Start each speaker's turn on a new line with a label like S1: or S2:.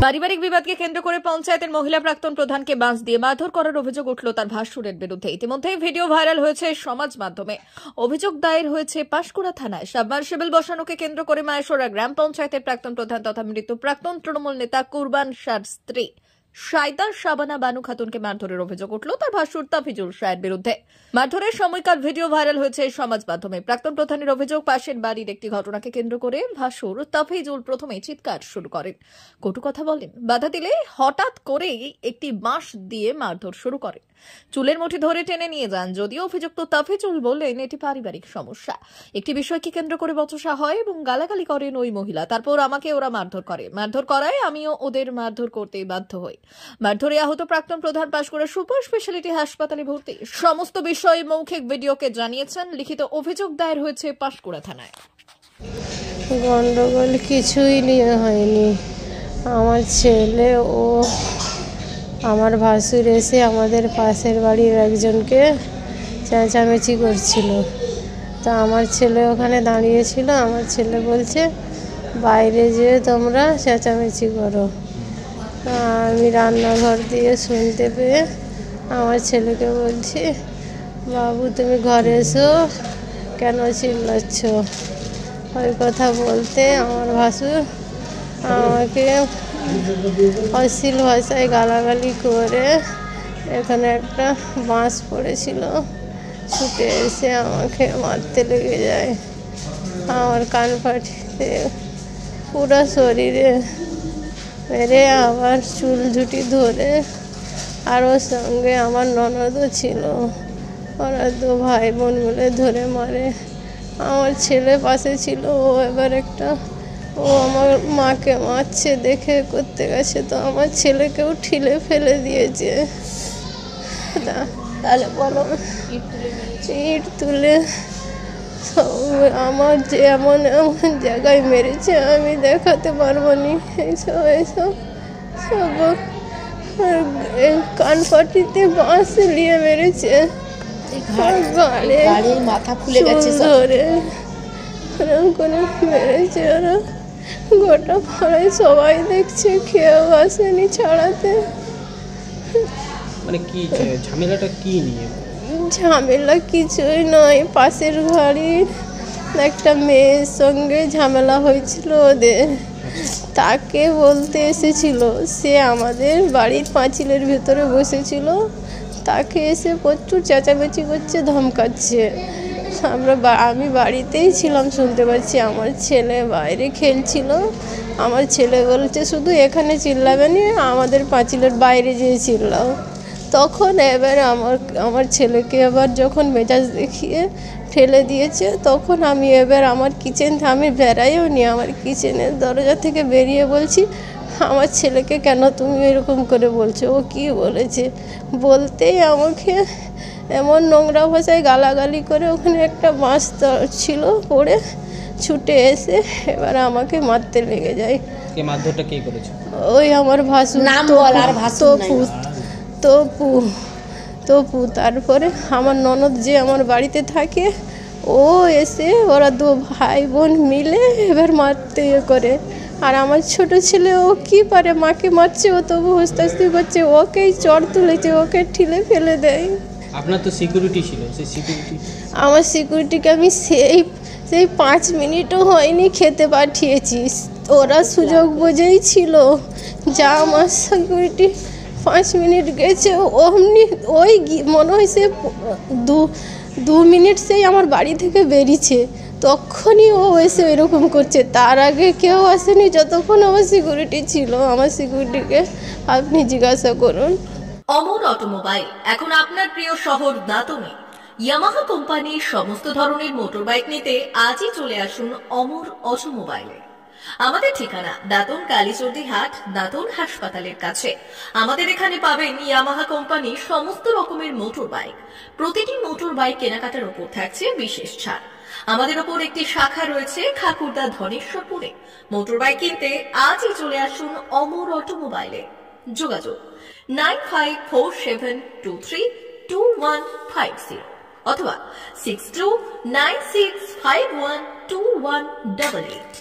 S1: পারিবারিক বিবাদকে কেন্দ্র করে পঞ্চায়েতের মহিলা প্রাক্তন প্রধানকে বাঁশ দিয়ে মারধর করার অভিযোগ উঠল তার ভাসুরের বিরুদ্ধে। ইতিমধ্যেই ভিডিও ভাইরাল হয়েছে সমাজ মাধ্যমে। অভিযোগ দায়ের হয়েছে পাঁশকুড়া থানায়। সাবমার্সিবল বসানোকে কেন্দ্র করে মায়েশ্বরা গ্রাম পঞ্চায়েতের প্রাক্তন প্রধান তথা মৃত প্রাক্তন তৃণমূল নেতা কুরবান শাহর স্ত্রী সাইদা শাবানা বানু খাতুনকে মারধরের অভিযোগ উঠল তার ভাসুর তাফিজুল শাহের বিরুদ্ধে। মারধরের সময়কার ভিডিও ভাইরাল হয়েছে সমাজ মাধ্যমে। প্রাক্তন প্রধানের অভিযোগ, পাশের বাড়ির একটি ঘটনাকে কেন্দ্র করে ভাসুর তাফিজুল প্রথমে চিৎকার শুরু করেন, কটু কথা বলেন। বাধা দিলে হঠাৎ করেই একটি বাঁশ দিয়ে মারধর শুরু করেন, চুলের মুঠি ধরে টেনে নিয়ে যান। যদিও অভিযুক্ত তাফিজুল বললেন এটি পারিবারিক সমস্যা, একটি বিষয়কে কেন্দ্র করে বচসা হয় এবং গালাগালি করেন ওই মহিলা। তারপর আমাকে ওরা মারধর করে, মারধর করায় আমিও ওদের মারধর করতে বাধ্য হই। মারধরে আহত প্রাক্তন প্রধান পাঁশকুড়া সুপার স্পেশালিটি হাসপাতালে ভর্তি। সমস্ত বিষয়ে মৌখিক ভিডিওকে জানিয়েছেন। লিখিত অভিযোগ দায়ের হয়েছে পাঁশকুড়া থানায়।
S2: গন্ডগোল কিছুই নিয়ে হয়নি। আমার ছেলে ও আমার ভাসুর এসে আমাদের পাশের বাড়ির একজনকে চেঁচামেচি করছিল। তা আমার ছেলে ওখানে দাঁড়িয়েছিল। আমার ছেলে বলছে বাইরে যেয়ে তোমরা চেঁচামেচি করো। আমি রান্নাঘর দিয়ে শুনতে পেয়ে আমার ছেলেকে বলছি, বাবু তুমি ঘরে এসো, কেন চিল্লাচ্ছ? ওই কথা বলতে আমার ভাসুর আমাকে অশ্লীল ভাষায় গালাগালি করে এখানে একটা বাঁশ পড়েছিল, ছুটে এসে আমাকে মারতে লেগে যায়। আমার কান ফাটিতে পুরো শরীরে মেরে আবার চুল ঝুটি ধরে, আর ওর সঙ্গে আমার ননদও ছিল, ওরা দু ভাই বোন মিলে ধরে মারে। আমার ছেলে পাশে ছিল, ও এবার ও আমার মাকে মারছে দেখে করতে গেছে, তো আমার ছেলেকেও ঠিলে ফেলে দিয়েছে। তাহলে বলো, ইট তুলে আমার যে এমন এমন জায়গায় মেরেছে আমি দেখাতে পারবো নি। এইসব সব কান পাটিতে বাঁশ নিয়ে মেরেছে, মাথা ফুলে গেছে ধরে করে মেরেছে। ওরা গোটা পাড়ায় সবাই দেখছে, কেউ আসেনি ছাড়াতে।
S3: মানে কি ঝামেলাটা কি নিয়ে?
S2: ঝামেলা কিছুই নয়, পাশের বাড়ির একটা মেয়ের সঙ্গে ঝামেলা হয়েছিল ওদের, তাকে বলতে এসেছিল। সে আমাদের বাড়ির পাঁচিলের ভেতরে বসেছিল, তাকে এসে প্রচুর চেঁচামেচি করছে, ধমকাচ্ছে। আমি বাড়িতেই ছিলাম, শুনতে পাচ্ছি। আমার ছেলে বাইরে খেলছিল। আমার ছেলে বলছে শুধু এখানে চিল্লাবে না, আমাদের পাঁচিলের বাইরে যেয়ে চিল্লাও। তখন এবার আমার ছেলেকে এবার যখন মেজাজ দেখিয়ে ফেলে দিয়েছে, তখন আমি এবার আমার আমি বেড়াইও নি, আমার কিচেনের দরজা থেকে বেরিয়ে বলছি, আমার ছেলেকে কেন তুমি এরকম করে বলছো? ও কি বলেছে? বলতেই আমাকে এমন নোংরা ভাষায় গালাগালি করে ওখানে একটা বাঁশ ছিল পড়ে ছুটে এসে এবার আমাকে মারতে লেগে যায়।
S3: মারধরটা কে করেছে?
S2: ওই আমার ভাসুর নাম বল, আর তপু। তারপরে আমার ননদ যে আমার বাড়িতে থাকে, ও এসে ওরা দু ভাই বোন মিলে এবার মারতে করে। আর আমার ছোট ছেলে ও কি পারে, মাকে মারছে, ও তবু হস্তাস্তি করছে, ওকেই চড় তুলেছে, ওকে ঠিলে ফেলে দেয়।
S3: আপনার তো সিকিউরিটি ছিল, সেই সিকিউরিটি? আমার
S2: সিকিউরিটিকে আমি সেই 5 মিনিটও হয়নি খেতে পাঠিয়েছি। ওরা সুযোগ বুঝেই ছিল, যা আমার সিকিউরিটি 5 মিনিট গেছে, অমনি ওই মনে হয় সে 2 মিনিট সেই আমার বাড়ি থেকে বেরিয়েছে, তখনই ও এসে এরকম করছে। তার আগে কেউ আসেনি যতক্ষণ আমার সিকিউরিটি ছিল। আমার সিকিউরিটিকে আপনি জিজ্ঞাসা করুন।
S1: অমর অটোমোবাইল এখন আপনার প্রিয় শহর দাঁতনে। ইয়ামাহা কোম্পানির সমস্ত ধরনের মোটর বাইক নিতে আজই চলে আসুন অমর অটোমোবাইলে। আমাদের ঠিকানা দাঁতন কালীচর্দি হাট, দাঁতন হাসপাতালের কাছে। আমাদের এখানে পাবেন ইয়ামাহা কোম্পানির সমস্ত রকমের মোটর বাইক। প্রতিটি মোটর বাইক কেনাকাটার উপর থাকছে বিশেষ ছাড়। আমাদের ওপর একটি শাখা রয়েছে খাকুরদা ধনেশ্বরপুরে। মোটর বাইক কিনতে আজই চলে আসুন অমর অটোমোবাইলে। যোগাযোগ 9547232150 অথবা 6296512188।